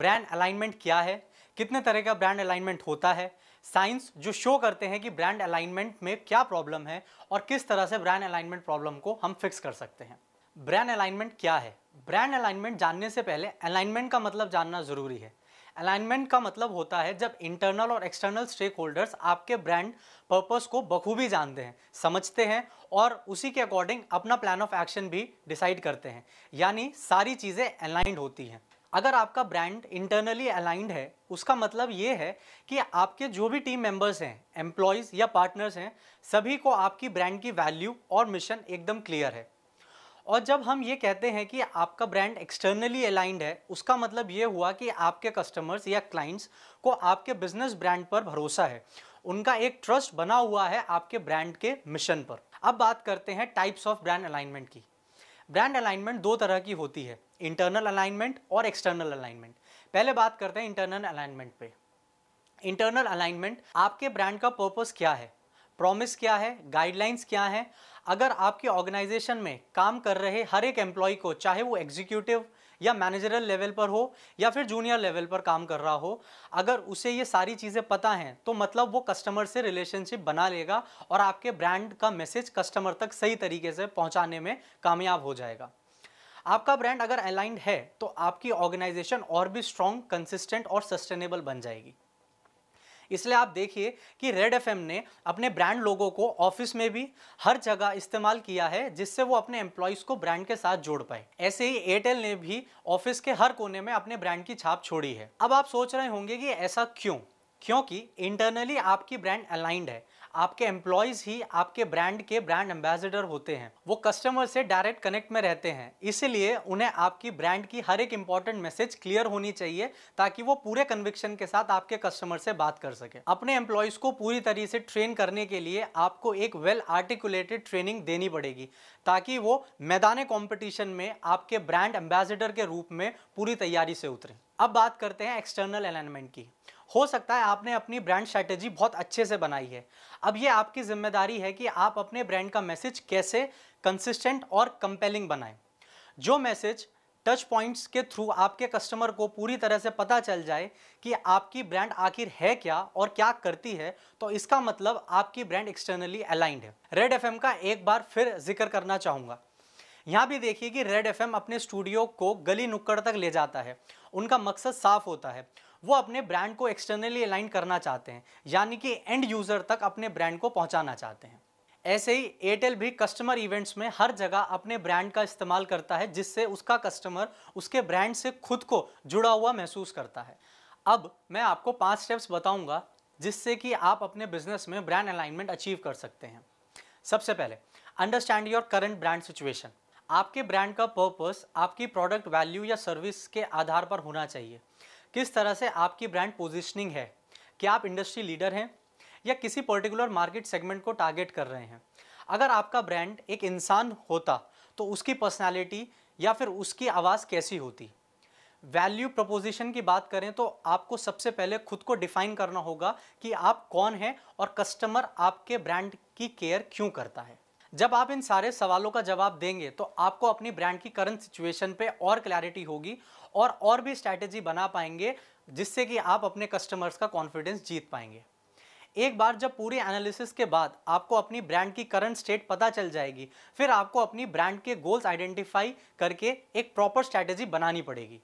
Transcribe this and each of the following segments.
Brand alignment क्या है, कितने तरह का ब्रांड अलाइनमेंट होता है, साइंस जो शो करते हैं कि ब्रांड अलाइनमेंट में क्या प्रॉब्लम है और किस तरह से ब्रांड अलाइनमेंट प्रॉब्लम को हम फिक्स कर सकते हैं। ब्रांड अलाइनमेंट क्या है? ब्रांड अलाइनमेंट जानने से पहले अलाइनमेंट का मतलब जानना जरूरी है। अलाइनमेंट का मतलब होता है जब इंटरनल और एक्सटर्नल स्टेक होल्डर्स आपके ब्रांड पर्पस को बखूबी जानते हैं, समझते हैं और उसी के अकॉर्डिंग अपना प्लान ऑफ एक्शन भी डिसाइड करते हैं, यानी सारी चीज़ें अलाइंड होती हैं। अगर आपका ब्रांड इंटरनली अलाइंड है, उसका मतलब ये है कि आपके जो भी टीम मेंबर्स हैं, एम्प्लॉयज़ या पार्टनर्स हैं, सभी को आपकी ब्रांड की वैल्यू और मिशन एकदम क्लियर है। और जब हम ये कहते हैं कि आपका ब्रांड एक्सटर्नली अलाइंड है, उसका मतलब ये हुआ कि आपके कस्टमर्स या क्लाइंट्स को आपके बिजनेस ब्रांड पर भरोसा है, उनका एक ट्रस्ट बना हुआ है आपके ब्रांड के मिशन पर। अब बात करते हैं टाइप्स ऑफ ब्रांड अलाइनमेंट की। ब्रांड अलाइनमेंट दो तरह की होती है, इंटरनल अलाइनमेंट और एक्सटर्नल अलाइनमेंट। पहले बात करते हैं इंटरनल अलाइनमेंट पे। इंटरनल अलाइनमेंट आपके ब्रांड का पर्पस क्या है, प्रॉमिस क्या है, गाइडलाइंस क्या है। अगर आपकी ऑर्गेनाइजेशन में काम कर रहे हर एक एम्प्लॉय को, चाहे वो एग्जीक्यूटिव या मैनेजरल लेवल पर हो या फिर जूनियर लेवल पर काम कर रहा हो, अगर उसे ये सारी चीज़ें पता हैं तो मतलब वो कस्टमर से रिलेशनशिप बना लेगा और आपके ब्रांड का मैसेज कस्टमर तक सही तरीके से पहुंचाने में कामयाब हो जाएगा। आपका ब्रांड अगर अलाइंड है तो आपकी ऑर्गेनाइजेशन और भी स्ट्रॉन्ग, कंसिस्टेंट और सस्टेनेबल बन जाएगी। इसलिए आप देखिए कि रेड एफएम ने अपने ब्रांड लोगों को ऑफिस में भी हर जगह इस्तेमाल किया है, जिससे वो अपने एम्प्लॉयज को ब्रांड के साथ जोड़ पाए। ऐसे ही एयरटेल ने भी ऑफिस के हर कोने में अपने ब्रांड की छाप छोड़ी है। अब आप सोच रहे होंगे कि ऐसा क्यों? क्योंकि इंटरनली आपकी ब्रांड अलाइंड है, आपके एम्प्लॉयज ही आपके ब्रांड के ब्रांड एम्बेसडर होते हैं, वो कस्टमर से डायरेक्ट कनेक्ट में रहते हैं, इसलिए उन्हें आपकी ब्रांड की हर एक इंपॉर्टेंट मैसेज क्लियर होनी चाहिए ताकि वो पूरे कन्विक्शन के साथ आपके कस्टमर से बात कर सके। अपने एम्प्लॉयज को पूरी तरीके से ट्रेन करने के लिए आपको एक वेल आर्टिकुलेटेड ट्रेनिंग देनी पड़ेगी ताकि वो मैदान कॉम्पिटिशन में आपके ब्रांड एम्बेसडर के रूप में पूरी तैयारी से उतरें। अब बात करते हैं एक्सटर्नल अलाइनमेंट की। हो सकता है आपने अपनी ब्रांड स्ट्रैटेजी बहुत अच्छे से बनाई है, अब ये आपकी जिम्मेदारी है कि आप अपने ब्रांड का मैसेज कैसे कंसिस्टेंट और कंपेलिंग बनाएं। जो मैसेज टच पॉइंट्स के थ्रू आपके कस्टमर को पूरी तरह से पता चल जाए कि आपकी ब्रांड आखिर है क्या और क्या करती है, तो इसका मतलब आपकी ब्रांड एक्सटर्नली अलाइंड है। रेड एफएम का एक बार फिर जिक्र करना चाहूँगा। यहाँ भी देखिए कि रेड एफएम अपने स्टूडियो को गली नुक्कड़ तक ले जाता है। उनका मकसद साफ होता है, वो अपने ब्रांड को एक्सटर्नली अलाइन करना चाहते हैं, यानी कि एंड यूज़र तक अपने ब्रांड को पहुँचाना चाहते हैं। ऐसे ही एयरटेल भी कस्टमर इवेंट्स में हर जगह अपने ब्रांड का इस्तेमाल करता है, जिससे उसका कस्टमर उसके ब्रांड से खुद को जुड़ा हुआ महसूस करता है। अब मैं आपको 5 स्टेप्स बताऊंगा जिससे कि आप अपने बिजनेस में ब्रांड अलाइनमेंट अचीव कर सकते हैं। सबसे पहले, understand your current brand situation. आपके ब्रांड का पर्पस आपकी प्रोडक्ट, वैल्यू या सर्विस के आधार पर होना चाहिए। किस तरह से आपकी ब्रांड पोजीशनिंग है, क्या आप इंडस्ट्री लीडर हैं या किसी पर्टिकुलर मार्केट सेगमेंट को टारगेट कर रहे हैं। अगर आपका ब्रांड एक इंसान होता तो उसकी पर्सनालिटी या फिर उसकी आवाज़ कैसी होती। वैल्यू प्रपोजिशन की बात करें तो आपको सबसे पहले खुद को डिफाइन करना होगा कि आप कौन हैं और कस्टमर आपके ब्रांड की केयर क्यों करता है। जब आप इन सारे सवालों का जवाब देंगे तो आपको अपनी ब्रांड की करंट सिचुएशन पे और क्लैरिटी होगी और भी स्ट्रैटेजी बना पाएंगे, जिससे कि आप अपने कस्टमर्स का कॉन्फिडेंस जीत पाएंगे। एक बार जब पूरी एनालिसिस के बाद आपको अपनी ब्रांड की करंट स्टेट पता चल जाएगी, फिर आपको अपनी ब्रांड के गोल्स आइडेंटिफाई करके एक प्रॉपर स्ट्रैटेजी बनानी पड़ेगी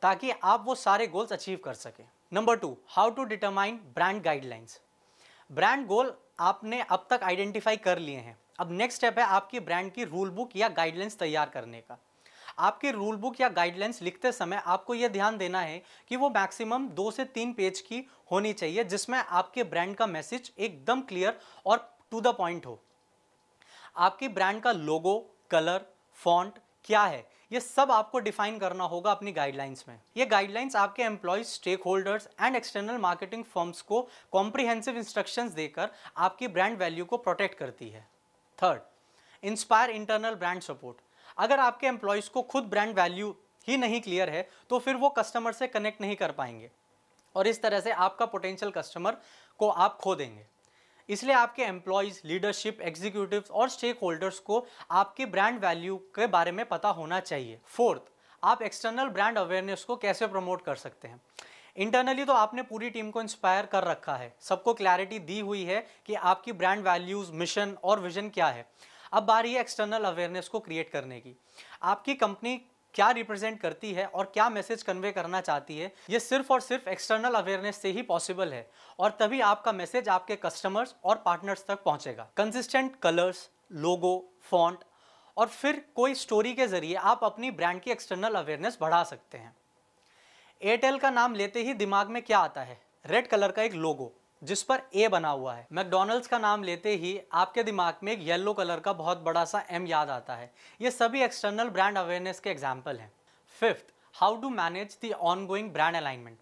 ताकि आप वो सारे गोल्स अचीव कर सकें। Number 2, how to determine brand guidelines. Brand goal आपने अब तक आइडेंटिफाई कर लिए हैं। अब नेक्स्ट स्टेप है आपकी ब्रांड की रूल बुक या गाइडलाइंस तैयार करने का। आपकी रूल बुक या गाइडलाइंस लिखते समय आपको यह ध्यान देना है कि वो मैक्सिमम 2 से 3 पेज की होनी चाहिए, जिसमें आपके ब्रांड का मैसेज एकदम क्लियर और टू द पॉइंट हो। आपकी ब्रांड का लोगो, कलर, फॉन्ट क्या है, ये सब आपको डिफाइन करना होगा अपनी गाइडलाइंस में। ये गाइडलाइंस आपके employees, stakeholders and external marketing firms को कॉम्प्रिहेंसिव इंस्ट्रक्शंस देकर आपकी ब्रांड वैल्यू को प्रोटेक्ट करती है। Third, inspire internal brand support. अगर आपके एम्प्लॉयज को खुद ब्रांड वैल्यू ही नहीं क्लियर है तो फिर वो कस्टमर से कनेक्ट नहीं कर पाएंगे और इस तरह से आपका पोटेंशियल कस्टमर को आप खो देंगे। इसलिए आपके एम्प्लॉयज, लीडरशिप, एग्जीक्यूटिव्स और स्टेक होल्डर्स को आपके ब्रांड वैल्यू के बारे में पता होना चाहिए। फोर्थ, आप एक्सटर्नल ब्रांड अवेयरनेस को कैसे प्रमोट कर सकते हैं? इंटरनली तो आपने पूरी टीम को इंस्पायर कर रखा है, सबको क्लैरिटी दी हुई है कि आपकी ब्रांड वैल्यूज, मिशन और विजन क्या है। अब बारी है एक्सटर्नल अवेयरनेस को क्रिएट करने की। आपकी कंपनी क्या रिप्रेजेंट करती है और क्या मैसेज कन्वे करना चाहती है, ये सिर्फ और सिर्फ एक्सटर्नल अवेयरनेस से ही पॉसिबल है, और तभी आपका मैसेज आपके कस्टमर्स और पार्टनर्स तक पहुंचेगा। कंसिस्टेंट कलर्स, लोगो, फॉन्ट और फिर कोई स्टोरी के जरिए आप अपनी ब्रांड की एक्सटर्नल अवेयरनेस बढ़ा सकते हैं। एयरटेल का नाम लेते ही दिमाग में क्या आता है? रेड कलर का एक लोगो जिस पर ए बना हुआ है। मैकडॉनल्ड्स का नाम लेते ही आपके दिमाग में एक येलो कलर का बहुत बड़ा सा एम याद आता है। ये सभी एक्सटर्नल ब्रांड अवेयरनेस के एग्जाम्पल हैं। Fifth, how to manage the ongoing brand alignment.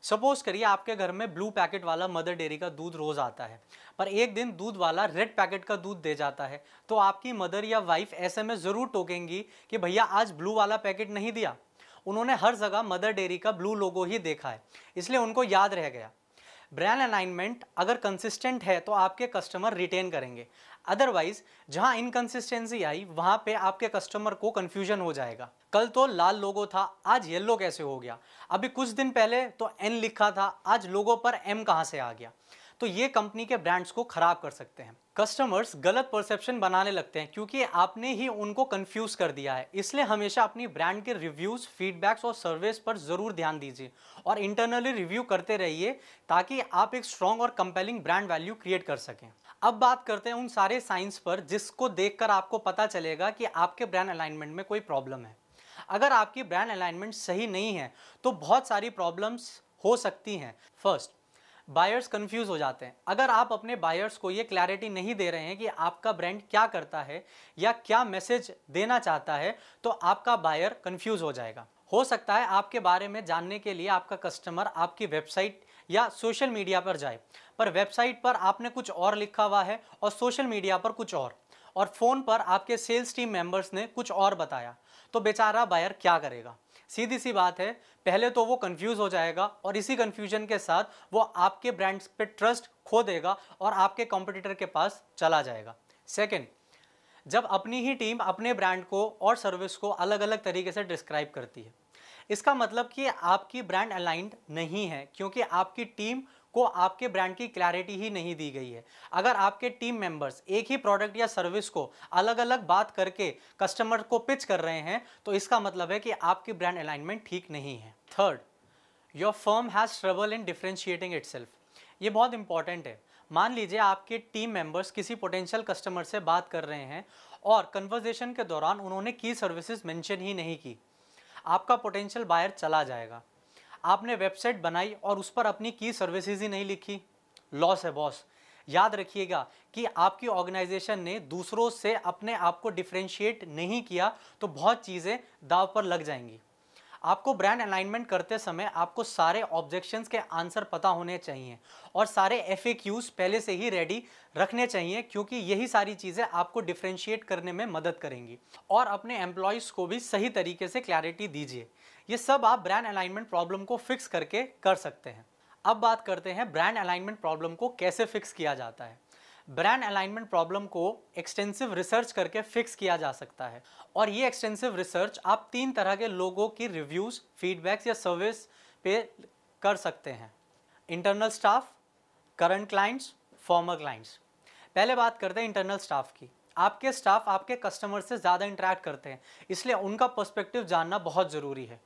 Suppose करिए आपके घर में ब्लू पैकेट वाला मदर डेयरी का दूध रोज आता है, पर एक दिन दूध वाला रेड पैकेट का दूध दे जाता है, तो आपकी मदर या वाइफ ऐसे में जरूर टोकेंगी कि भैया आज ब्लू वाला पैकेट नहीं दिया। उन्होंने हर जगह मदर डेयरी का ब्लू लोगो ही देखा है, इसलिए उनको याद रह गया। ब्रांड अलाइनमेंट अगर कंसिस्टेंट है तो आपके कस्टमर रिटेन करेंगे, अदरवाइज जहां इनकंसिस्टेंसी आई वहां पे आपके कस्टमर को कंफ्यूजन हो जाएगा। कल तो लाल लोगो था, आज येलो कैसे हो गया? अभी कुछ दिन पहले तो एन लिखा था, आज लोगो पर एम कहां से आ गया? तो ये कंपनी के ब्रांड्स को खराब कर सकते हैं। कस्टमर्स गलत परसेप्शन बनाने लगते हैं क्योंकि आपने ही उनको कंफ्यूज कर दिया है। इसलिए हमेशा अपनी ब्रांड के रिव्यूज, फीडबैक्स और सर्विस पर जरूर ध्यान दीजिए और इंटरनली रिव्यू करते रहिए ताकि आप एक स्ट्रॉन्ग और कंपेलिंग ब्रांड वैल्यू क्रिएट कर सकें। अब बात करते हैं उन सारे साइंस पर जिसको देखकर आपको पता चलेगा कि आपके ब्रांड अलाइनमेंट में कोई प्रॉब्लम है। अगर आपकी ब्रांड अलाइनमेंट सही नहीं है तो बहुत सारी प्रॉब्लम्स हो सकती हैं। फर्स्ट, बायर्स कंफ्यूज हो जाते हैं। अगर आप अपने बायर्स को ये क्लैरिटी नहीं दे रहे हैं कि आपका ब्रांड क्या करता है या क्या मैसेज देना चाहता है, तो आपका बायर कंफ्यूज हो जाएगा। हो सकता है आपके बारे में जानने के लिए आपका कस्टमर आपकी वेबसाइट या सोशल मीडिया पर जाए, पर वेबसाइट पर आपने कुछ और लिखा हुआ है और सोशल मीडिया पर कुछ और फ़ोन पर आपके सेल्स टीम मेंबर्स ने कुछ और बताया, तो बेचारा बायर क्या करेगा? सीधी सी बात है, पहले तो वो कंफ्यूज हो जाएगा और इसी कंफ्यूजन के साथ वो आपके ब्रांड पे ट्रस्ट खो देगा और आपके कॉम्पिटिटर के पास चला जाएगा। सेकंड, जब अपनी ही टीम अपने ब्रांड को और सर्विस को अलग अलग तरीके से डिस्क्राइब करती है, इसका मतलब कि आपकी ब्रांड अलाइंड नहीं है क्योंकि आपकी टीम को आपके ब्रांड की क्लैरिटी ही नहीं दी गई है। अगर आपके टीम मेंबर्स एक ही प्रोडक्ट या सर्विस को अलग अलग बात करके कस्टमर को पिच कर रहे हैं, तो इसका मतलब है कि आपकी ब्रांड अलाइनमेंट ठीक नहीं है। Third, your firm has trouble in differentiating itself. ये बहुत इंपॉर्टेंट है। मान लीजिए आपके टीम मेंबर्स किसी पोटेंशियल कस्टमर से बात कर रहे हैं और कन्वर्जेशन के दौरान उन्होंने की सर्विसेज मेंशन ही नहीं की, आपका पोटेंशियल बायर चला जाएगा। आपने वेबसाइट बनाई और उस पर अपनी की सर्विसेज ही नहीं लिखी, लॉस है बॉस। याद रखिएगा कि आपकी ऑर्गेनाइजेशन ने दूसरों से अपने आप को डिफरेंशिएट नहीं किया तो बहुत चीज़ें दांव पर लग जाएंगी। आपको ब्रांड अलाइनमेंट करते समय आपको सारे ऑब्जेक्शंस के आंसर पता होने चाहिए और सारे FAQs पहले से ही रेडी रखने चाहिए, क्योंकि यही सारी चीज़ें आपको डिफरेंशिएट करने में मदद करेंगी। और अपने एम्प्लॉयज़ को भी सही तरीके से क्लैरिटी दीजिए। ये सब आप ब्रांड अलाइनमेंट प्रॉब्लम को फिक्स करके कर सकते हैं। अब बात करते हैं ब्रांड अलाइनमेंट प्रॉब्लम को कैसे फिक्स किया जाता है। ब्रांड अलाइनमेंट प्रॉब्लम को एक्सटेंसिव रिसर्च करके फिक्स किया जा सकता है और ये एक्सटेंसिव रिसर्च आप 3 तरह के लोगों की रिव्यूज़, फीडबैक्स या सर्विस पे कर सकते हैं। Internal staff, current clients, farmer clients. पहले बात करते हैं इंटरनल स्टाफ की। आपके स्टाफ आपके कस्टमर से ज़्यादा इंटरेक्ट करते हैं, इसलिए उनका पर्सपेक्टिव जानना बहुत ज़रूरी है।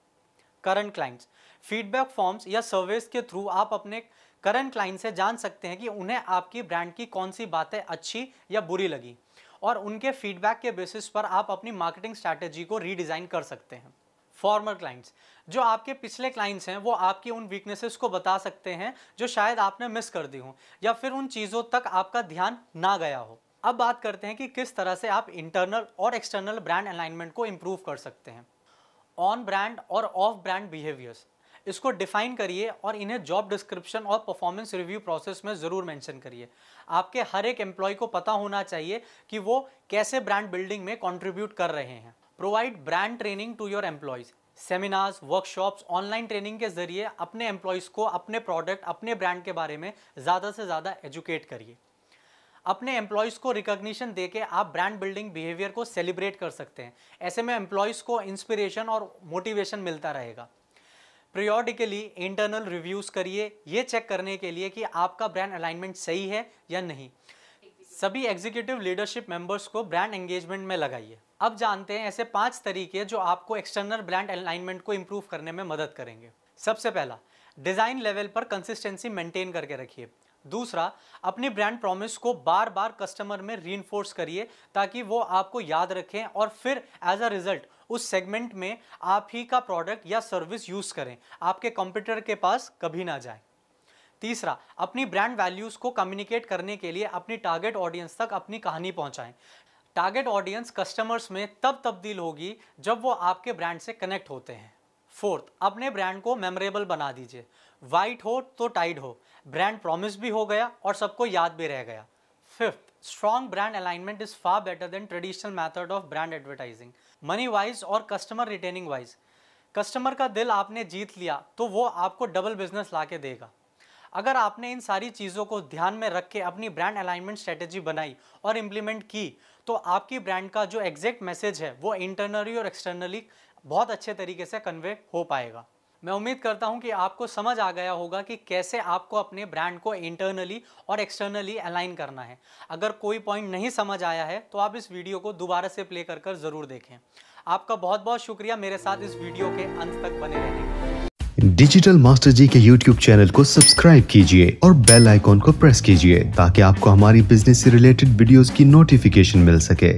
करंट क्लाइंट्स, फीडबैक फॉर्म्स या सर्वेस के थ्रू आप अपने करंट क्लाइंट से जान सकते हैं कि उन्हें आपकी ब्रांड की कौन सी बातें अच्छी या बुरी लगी और उनके फीडबैक के बेसिस पर आप अपनी मार्केटिंग स्ट्रैटेजी को रीडिज़ाइन कर सकते हैं। फॉर्मर क्लाइंट्स, जो आपके पिछले क्लाइंट्स हैं, वो आपकी उन वीकनेसेस को बता सकते हैं जो शायद आपने मिस कर दी हो या फिर उन चीज़ों तक आपका ध्यान ना गया हो। अब बात करते हैं कि किस तरह से आप इंटरनल और एक्सटर्नल ब्रांड अलाइनमेंट को इम्प्रूव कर सकते हैं। ऑन ब्रांड और ऑफ ब्रांड बिहेवियर्स, इसको डिफाइन करिए और इन्हें जॉब डिस्क्रिप्शन और परफॉर्मेंस रिव्यू प्रोसेस में ज़रूर मेंशन करिए। आपके हर एक एम्प्लॉय को पता होना चाहिए कि वो कैसे ब्रांड बिल्डिंग में कंट्रीब्यूट कर रहे हैं। Provide brand training to your employees. Seminars, workshops, online training के जरिए अपने एम्प्लॉयज़ को अपने प्रोडक्ट, अपने ब्रांड के बारे में ज़्यादा से ज़्यादा एजुकेट करिए। अपने एम्प्लॉयज़ को रिकॉग्निशन देके आप ब्रांड बिल्डिंग बिहेवियर को सेलिब्रेट कर सकते हैं। ऐसे में एम्प्लॉयज़ को इंस्पिरेशन और मोटिवेशन मिलता रहेगा। पीरियोडिकली इंटरनल रिव्यूज़ करिए, ये चेक करने के लिए कि आपका ब्रांड अलाइनमेंट सही है या नहीं। सभी एग्जीक्यूटिव लीडरशिप मेंबर्स को ब्रांड एंगेजमेंट में लगाइए। अब जानते हैं ऐसे 5 तरीके जो आपको एक्सटर्नल ब्रांड अलाइनमेंट को इंप्रूव करने में मदद करेंगे। सबसे पहला, डिज़ाइन लेवल पर कंसिस्टेंसी मेंटेन करके रखिए। दूसरा, अपनी ब्रांड प्रॉमिस को बार बार कस्टमर में रीइंफोर्स करिए ताकि वो आपको याद रखें और फिर एज अ रिजल्ट उस सेगमेंट में आप ही का प्रोडक्ट या सर्विस यूज़ करें, आपके कंपटीटर के पास कभी ना जाए। तीसरा, अपनी ब्रांड वैल्यूज़ को कम्युनिकेट करने के लिए अपनी टारगेट ऑडियंस तक अपनी कहानी पहुंचाएं। टारगेट ऑडियंस कस्टमर्स में तब तब्दील होगी जब वो आपके ब्रांड से कनेक्ट होते हैं। फोर्थ, अपने ब्रांड को मेमोरेबल बना दीजिए। वाइट हो तो टाइड हो, ब्रांड प्रॉमिस भी हो गया और सबको याद भी रह गया। Fifth, strong brand alignment is far better than traditional method of brand advertising. Money wise और कस्टमर रिटेनिंग वाइज, कस्टमर का दिल आपने जीत लिया तो वो आपको डबल बिजनेस ला के देगा। अगर आपने इन सारी चीज़ों को ध्यान में रख के अपनी ब्रांड अलाइनमेंट स्ट्रेटेजी बनाई और इम्प्लीमेंट की तो आपकी ब्रांड का जो एग्जैक्ट मैसेज है वो इंटरनली और एक्सटर्नली बहुत अच्छे तरीके से कन्वे हो पाएगा। मैं उम्मीद करता हूं कि आपको समझ आ गया होगा कि कैसे आपको अपने ब्रांड को इंटरनली और एक्सटर्नली अलाइन करना है। अगर कोई पॉइंट नहीं समझ आया है तो आप इस वीडियो को दोबारा से प्ले कर ज़रूर देखें। आपका बहुत बहुत शुक्रिया मेरे साथ इस वीडियो के अंत तक बने रहने के लिए। डिजिटल मास्टर जी के YouTube चैनल को सब्सक्राइब कीजिए और बेल आइकॉन को प्रेस कीजिए ताकि आपको हमारी बिजनेस से रिलेटेड वीडियोस की नोटिफिकेशन मिल सके।